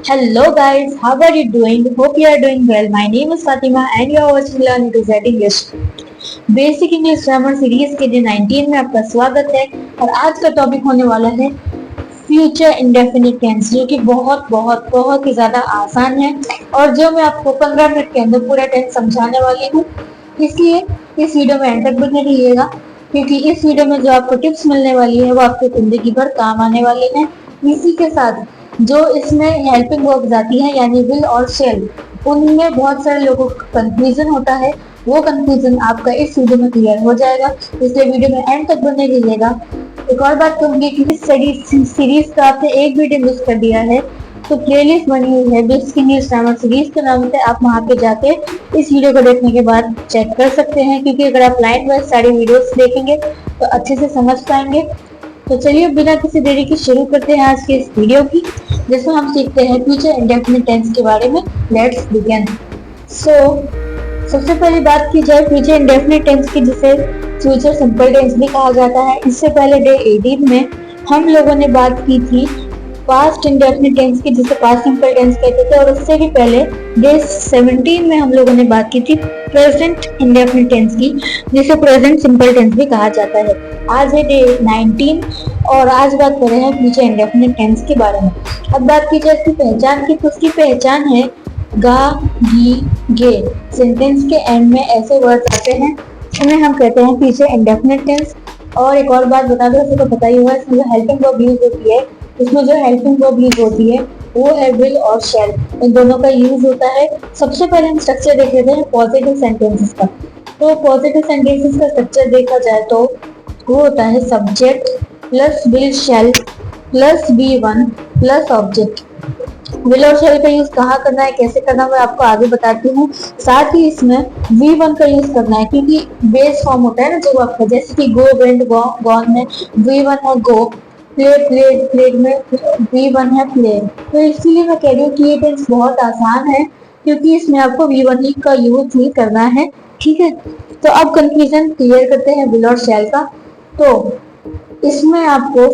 Hello guys, how are you doing? Hope you are doing well. My name is Fatima and you are watching Learn to Z English. Basic English grammar series के day 19 में आपका स्वागत है और आज का topic होने वाला है फ्यूचर इंडेफिनिट टेंस, जो कि बहुत बहुत बहुत ही ज्यादा आसान है और जो मैं आपको 15 मिनट के अंदर पूरा टेंस समझाने वाली हूँ। इसलिए इस वीडियो में एंड तक बने रहिएगा, क्योंकि इस वीडियो में जो आपको टिप्स मिलने वाली है वो आपको जिंदगी भर काम आने वाली है। इसी के साथ जो इसमें हेल्पिंग वर्ब्स आती है यानी विल और शेल, उनमें बहुत सारे लोगों को कंफ्यूजन होता है। वो कंफ्यूजन आपका इस वीडियो में क्लियर हो जाएगा, इसलिए वीडियो में एंड तक बने रहिएगा। एक और बात कहूंगी कि इस सीरीज का आपने एक वीडियो मिस कर दिया है तो प्लेलिस्ट बनी हुई है बेसिक इंग्लिश ग्रामर सीरीज के नाम से, आप वहां पे जाके इस वीडियो को देखने के बाद चेक कर सकते हैं, क्योंकि अगर आप लाइन वाइज सारी वीडियोस देखेंगे तो अच्छे से समझ पाएंगे। तो चलिए बिना किसी देरी के शुरू करते हैं आज के इस वीडियो की, जिसमें हम सीखते हैं फ्यूचर इंडेफिनिट टेंस के बारे में। Let's begin. सबसे पहली बात की जाए फ्यूचर इंडेफिनिट टेंस की, जिसे फ्यूचर सिंपल टेंस भी कहा जाता है। इससे पहले डे 18 में हम लोगों ने बात की थी पास्ट इंडेफिनिट टेंस की, जिसे पास्ट सिंपल टेंस कहते थे, और उससे भी पहले डे 17 में हम लोगों ने बात की थी प्रेजेंट इंडेफिनिट टेंस की, जिसे प्रेजेंट सिंपल टेंस भी कहा जाता है। आज है डे 19 और आज बात कर रहे हैं फ्यूचर इंडेफिनिट टेंस के बारे में। अब बात की जाए इसकी पहचान की, तो उसकी पहचान है गा गी गे। सेंटेंस के एंड में ऐसे वर्ड्स आते हैं उन्हें हम कहते हैं फ्यूचर इंडेफिनिट टेंस। और एक और बात बता दो, आपको पता ही होगा, इसमें जो हेल्पिंग वर्ब यूज होती है, इसमें जो हेल्पिंग वर्ब यूज होती है वो है विल और शैल, इन दोनों का यूज होता है। सबसे पहले हम स्ट्रक्चर देख लेते हैं पॉजिटिव सेंटेंसेस का। तो पॉजिटिव सेंटेंसेस का स्ट्रक्चर देखा जाए तो वो होता है subject plus will shell plus V1 plus object. Will और शैल का यूज कहाँ करना है, कैसे करना है, मैं आपको आगे बताती हूँ। साथ ही इसमें V1 का यूज करना है, क्योंकि बेस फॉर्म होता है ना जो आपका, जैसे कि गो वेंट गॉन में V1 है गो, प्ले प्लेड प्लेड में V1 है प्ले। तो इसीलिए मैं कह रही हूँ कि ये टेंस बहुत आसान है, क्योंकि इसमें आपको V1 ही का यूज ही करना है। ठीक है, तो अब कंफ्यूजन क्लियर करते हैं विल और शैल का। तो इसमें आपको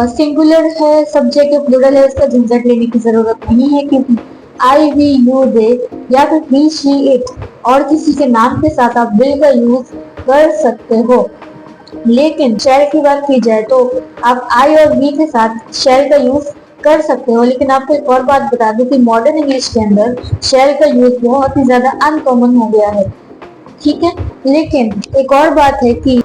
सिंगुलर है सब्जेक्ट या प्लूरल है इसका झंझट लेने की जरूरत नहीं है, क्योंकि आई वी यू दे या फिर ही शी इट और किसी के नाम के साथ आप विल का यूज कर सकते हो। लेकिन शैल की बात की जाए तो आप आई और वी के साथ शैल का यूज कर सकते हो। लेकिन आपको एक और बात बता दूं कि मॉडर्न इंग्लिश के अंदर शैल का यूज बहुत ही ज्यादा अनकॉमन हो गया है। ठीक है, लेकिन एक और बात है कि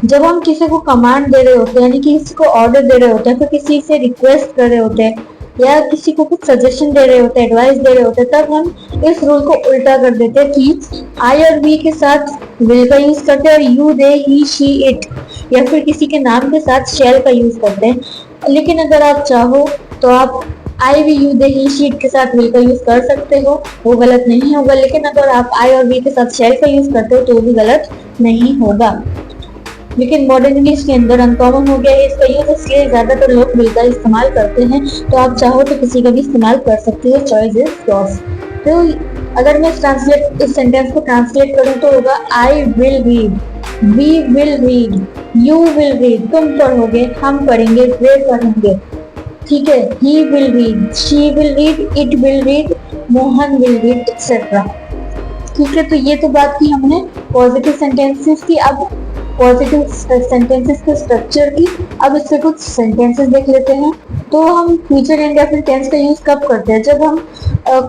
जब हम किसी को कमांड दे रहे होते हैं, यानी कि किसी को ऑर्डर दे रहे होते हैं, फिर किसी से रिक्वेस्ट कर रहे होते हैं या किसी को कुछ सजेशन दे रहे होते हैं, एडवाइस दे रहे होते हैं, तब हम इस रूल को उल्टा कर देते हैं कि आई और वी के साथ विल का यूज करते हैं और you they he she it या फिर किसी के नाम के साथ शैल का यूज करते हैं। लेकिन अगर आप चाहो तो आप I we you they he she it के साथ विल का यूज कर सकते हो, वो गलत नहीं होगा। लेकिन अगर आप आई और वी के साथ शैल का यूज करते हो तो वो भी गलत नहीं होगा। लेकिन मॉडर्न इंग्लिश के अंदर अनकॉमन हो गया है इसका यूज, इसलिए ज्यादातर लोग विल का इस्तेमाल करते हैं। तो आप चाहो तो किसी का भी इस्तेमाल कर सकते हो, चॉइस इज योर्स। तो अगर मैं इस सेंटेंस को ट्रांसलेट करूं तो होगा I will read, we will read, you will read, तुम पढ़ोगे, हम पढ़ेंगे, वे पढ़ेंगे। ठीक है, he will read, she will read, it will read, Mohan will read etcetera. ठीक है, तो ये तो बात की हमने पॉजिटिव सेंटेंसेस की। अब पॉजिटिव सेंटेंसेस के स्ट्रक्चर की, अब इससे कुछ सेंटेंसेस देख लेते हैं। तो हम फ्यूचर इंडेफिनिट टेंस का यूज कब करते हैं, जब हम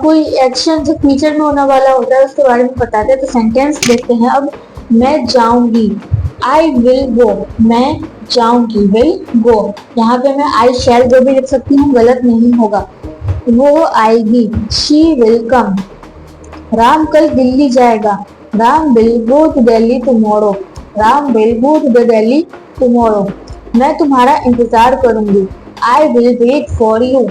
कोई एक्शन जो फ्यूचर में होने वाला होता है उसके बारे में बताते हैं। तो सेंटेंस देखते हैं। अब मैं जाऊंगी, आई विल गो, मैं जाऊंगी, विल गो। यहाँ पे मैं आई शैल जो भी लिख सकती हूँ, गलत नहीं होगा। वो आएगी, शी विल कम। राम कल दिल्ली जाएगा, Ram will go to Delhi tomorrow, Ram will go to Delhi tomorrow. मैं तुम्हारा इंतजार करूंगी, I will wait for you,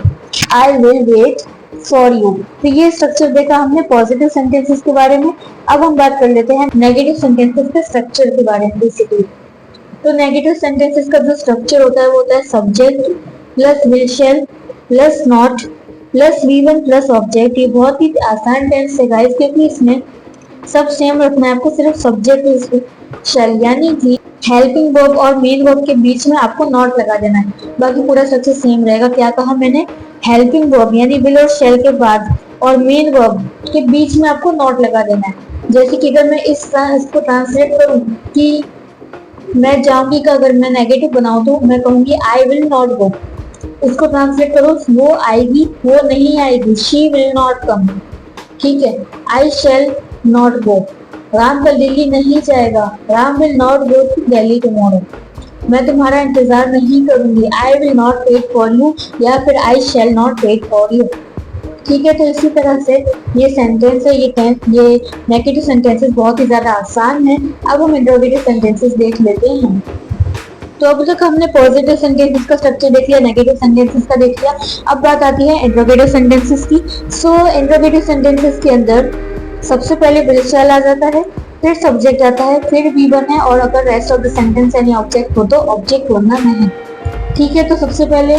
I will wait for you. तो ये स्ट्रक्चर देखा हमने पॉजिटिव सेंटेंसेस के बारे में। अब हम बात कर लेते हैं नेगेटिव सेंटेंसेस के स्ट्रक्चर के बारे में बेसिकली। तो नेगेटिव सेंटेंसेस का जो स्ट्रक्चर होता है वो होता है subject plus will shell plus not plus V1 plus object. ये बहुत ही आसान टेंस है गाइस, क्योंकि इसमें सब सेम रखना है आपको, सिर्फ सब्जेक्ट शैल यानी कि हेल्पिंग वर्ब और मेन वर्ब के बीच में आपको नॉट लगा देना है, बाकी पूरा स्ट्रक्चर सेम रहेगा। क्या कहा मैंने, हेल्पिंग वर्ब यानी विल और शेल के बाद और मेन वर्ब के बीच में आपको नॉट लगा देना है। जैसे कि अगर मैं इसको ट्रांसलेट करूं कि मैं जाऊंगी का अगर मैं नेगेटिव बनाऊं तो मैं कहूंगी आई विल नॉट गो। इसको ट्रांसलेट करो, वो आएगी, वो नहीं आएगी, शी विल नॉट कम। ठीक है, I shall not go. Ram कल दिल्ली नहीं जाएगा, Ram will not go to Delhi tomorrow. मैं तुम्हारा इंतजार नहीं करूंगी, I will not wait for you, या फिर I shall not wait for you. ठीक है, तो इसी तरह से ये सेंटेंस है, ये नेगेटिव सेंटेंसेस बहुत ही ज्यादा आसान है। अब हम इंटरोगेटिव सेंटेंसेस देख लेते हैं। तो अब तक हमने पॉजिटिव सेंटेंसेस का स्ट्रक्चर देख लिया, नेगेटिव सेंटेंसेस का देख लिया। अब बात आती है इंटरोगेटिव सेंटेंसेस की। सो इंटरोगेटिव सेंटेंसेस के अंदर सबसे पहले विल शैल आ जाता है, फिर सब्जेक्ट आता है, फिर बी वन है, और अगर रेस्ट ऑफ द सेंटेंस यानी ऑब्जेक्ट हो तो ऑब्जेक्ट वरना नहीं। ठीक है, तो सबसे पहले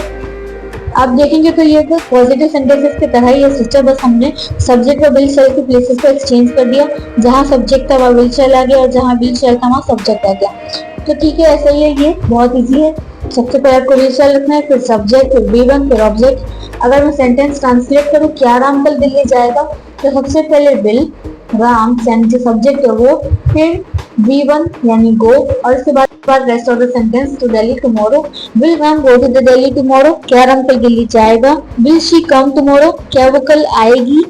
आप देखेंगे तो ये पॉजिटिव सेंटेंसेस की तरह ही स्ट्रक्चर, बस हमने सब्जेक्ट और विल शेल के प्लेसेस को एक्सचेंज कर दिया। जहां सब्जेक्ट था वहां विल शेल आ गया, और जहां विल शेल था वहां सब्जेक्ट आ गया। तो ठीक है, ऐसा ही है, ये बहुत इजी है। सबसे पहले आपको विल शेल रखना है, फिर सब्जेक्ट, फिर बी वन, फिर ऑब्जेक्ट। अगर मैं सेंटेंस ट्रांसलेट करूँ, क्या राम कल दिल्ली जाएगा, तो सबसे पहले विल, राम यानी जो सब्जेक्ट है वो, फिर V1 यानी गो, और इसके बाद rest of the sentence to Delhi tomorrow. Will Ram go to the Delhi tomorrow, क्या राम कल दिल्ली जाएगा। विल शी कम टुमारो, क्या वो कल आएगी।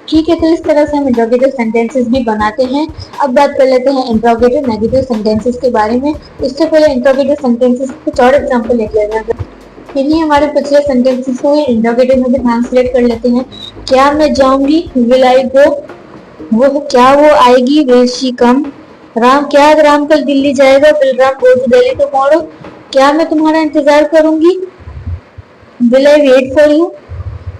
ठीक है, तो इस तरह से हम इंट्रोगेटिव सेंटेंसेस भी बनाते हैं। अब बात कर लेते हैं इंट्रोगेटिव नेगेटिव सेंटेंसेस के बारे में। इससे पहले इंट्रोगेटिव सेंटेंसेस कुछ और एग्जांपल लिख लेते हैं। इन्हीं हमारे पिछले सेंटेंसेस को इंट्रोगेटिव में भी ट्रांसलेट कर लेते हैं। क्या मैं जाऊंगी, विल आई गो। वो क्या वो आएगी, विल शी कम। राम क्या राम कल दिल्ली जाएगा, will Ram go to Delhi tomorrow. क्या मैं तुम्हारा इंतजार करूंगी, will I wait for you.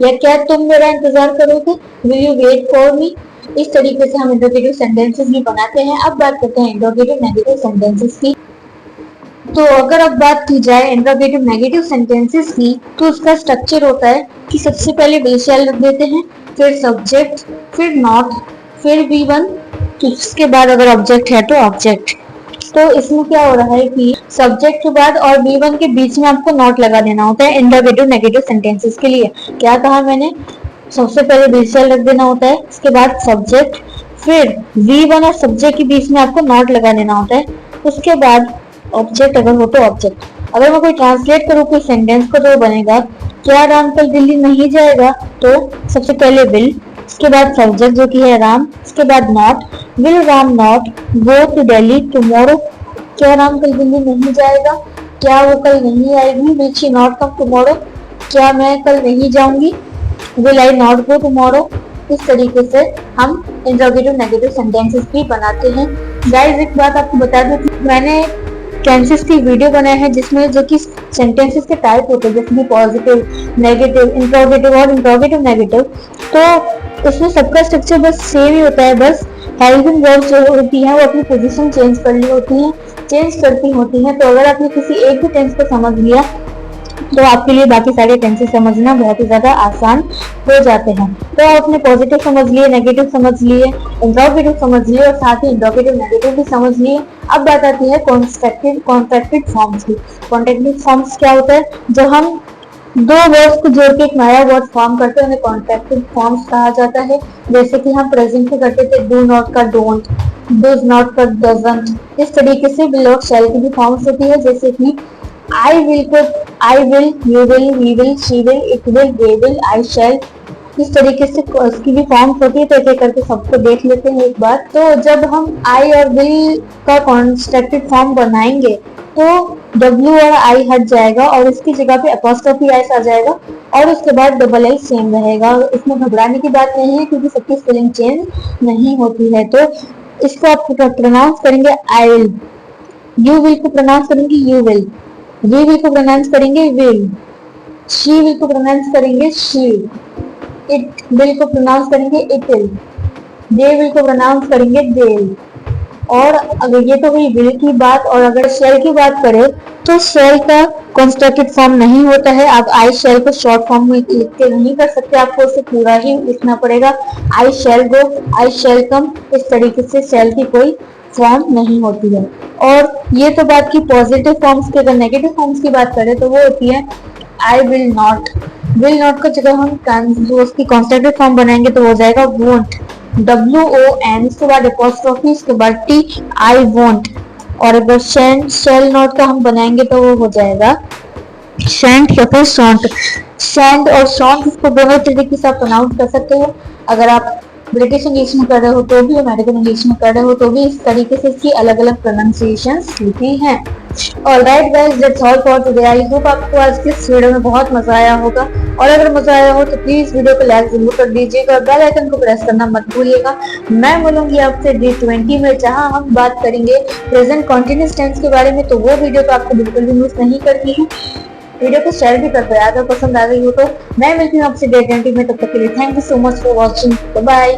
या क्या तुम मेरा इंतजार करोगे, will you wait for me. इस तरीके से हम इंट्रोगेटिव सेंटेंसेस भी बनाते हैं। अब बात करते हैं इंट्रोगेटिव नेगेटिव सेंटेंसेस की। तो अगर अब बात की जाए इंट्रोगेटिव नेगेटिव सेंटेंसेस की, तो उसका स्ट्रक्चर होता है कि सबसे पहले विल शैल रख देते हैं, फिर सब्जेक्ट, फिर नॉट, फिर बी वन, इसके बाद अगर ऑब्जेक्ट है तो ऑब्जेक्ट। तो इसमें क्या हो रहा है कि सब्जेक्ट के बाद और बी वन के बीच में आपको नॉट लगा देना होता है इंट्रोगेटिव नेगेटिव सेंटेंसेस के लिए। क्या कहा मैंने, सबसे पहले विल शैल रख देना होता है, उसके बाद सब्जेक्ट, फिर वी वन और सब्जेक्ट के बीच में आपको नॉट लगा देना होता है, उसके बाद ऑब्जेक्ट अगर हो तो ऑब्जेक्ट। अगर मैं कोई ट्रांसलेट करूँ कोई सेंटेंस को तो बनेगा, क्या राम कल दिल्ली नहीं जाएगा, तो सबसे पहले विल, उसके बाद सब्जेक्ट जो कि है राम, उसके बाद not, will Ram not go to Delhi tomorrow. क्या राम कल दिल्ली नहीं जाएगा, क्या वो कल नहीं आएगी, will she not come tomorrow. क्या मैं कल नहीं जाऊंगी, will I not go tomorrow. इस तरीके से हम इंट्रोगेटिव नेगेटिव सेंटेंसेस भी बनाते हैं। गाइस एक बात आपको बता दूं कि मैंने टेंसेस की वीडियो बनाया है जिसमें जो कि सेंटेंसेस के टाइप होते हैं, जैसे कि पॉजिटिव, नेगेटिव, इंट्रोगेटिव और इंट्रोगेटिव नेगेटिव। तो उसमें सबका स्ट्रक्चर बस सेम ही होता है, बस हेल्पिंग वर्ब्स जो होती हैं वो अपनी पोजीशन चेंज कर ली होती हैं, चेंज करती होती हैं। तो अगर आपने किसी एक भी टेंस को समझ लिया तो आपके लिए बाकी सारे टेंसेस समझना बहुत ही ज्यादा आसान हो जाते हैं। तो आपने पॉजिटिव समझ लिए, नेगेटिव समझ लिए, इंट्रोगेटिव समझ लिए और साथ ही इंट्रोगेटिव नेगेटिव भी समझ लिए। अब बात आती है कॉन्ट्रैक्टेड फॉर्म्स की। कॉन्ट्रैक्टेड फॉर्म्स क्या होता है, जब हम दो वर्ड्स को जोड़ के एक नया वर्ड फॉर्म करते हैं उन्हें कॉन्ट्रैक्टेड फॉर्म्स कहा जाता है। जैसे कि हम प्रेजेंट में करते थे डू नॉट का डोंट, डज नॉट का डजंट। इस तरीके से विल और शैल की भी फॉर्म्स होती है, जैसे कि आई विल को I will, you will, we will, she will, it will, they will, I shall. इस तरीके से उसकी भी फॉर्म्स होती है। तो एक एक करके सबको देख लेते हैं एक बार। तो जब हम आई और विल का कॉन्स्ट्रक्टेड फॉर्म बनाएंगे तो W और I हट जाएगा और इसकी जगह पे अपॉस्ट्रोफी S आ जाएगा और उसके बाद डबल L सेम रहेगा। इसमें घबराने की बात नहीं है क्योंकि सबकी स्पेलिंग चेंज नहीं होती है। तो इसको आप प्रोनाउंस करेंगे आई विल, यू विल को प्रोनाउंस करेंगे यू विल, वी विल को प्रोनाउंस करेंगे विल, शी विल को प्रोनाउंस करेंगे शी, इट विल को प्रोनाउंस करेंगे इट विल, दे विल को प्रोनाउंस करेंगे दे विल। और अगर ये तो हुई विल की बात, और अगर शेल की बात करें तो शेल का कंस्ट्रक्टेड फॉर्म नहीं होता है। आप आई शेल को शॉर्ट फॉर्म में लिख के नहीं कर सकते, आपको उसे पूरा ही लिखना पड़ेगा। I shall go, I shall come, इस तरीके से शेल की कोई फॉर्म नहीं होती है। और ये तो बात की पॉजिटिव फॉर्म्स की। अगर नेगेटिव फॉर्म्स की बात करें तो वो होती है आई विल नॉट, विल नॉट का जगह हम जो उसकी कॉन्स्टेंटिव फॉर्म बनाएंगे तो हो जाएगा वोंट, WON, इसके बाद एपोस्ट्रोफी, इसके बाद T, आई वोंट। और अगर शेल नॉट का हम बनाएंगे तो वो हो जाएगा शेंट या फिर शॉन्ट। शेंट और शॉन्ट, इसको दोनों तरीके से आप प्रोनाउंस कर सकते हो। अगर आप ब्रिटिश इंग्लिश में कर रहे हो तो भी, अमेरिकन इंग्लिश में कर रहे हो तो भी, इस तरीके से इसकी अलग अलग प्रोनाउंसिएशंस लिखी हैं। Alright guys, that's all for today. I hope आपको आज के इस वीडियो में बहुत मजा आया होगा, और अगर मजा आया हो तो प्लीज वीडियो को लाइक जरूर कर दीजिएगा, बेल आइकन को प्रेस करना मत भूलिएगा। मैं मिलूंगी आपसे डे 20 में, जहां हम बात करेंगे प्रेजेंट कॉन्टिन्यूअस टेंस के बारे में, तो वो वीडियो तो आपको बिल्कुल भी मिस नहीं करनी है। वीडियो को शेयर भी कर दो अगर पसंद आ गई हो तो। मैं मिलती हूँ आपसे डे 20 में, तब तक के लिए thank you so much for watching, bye.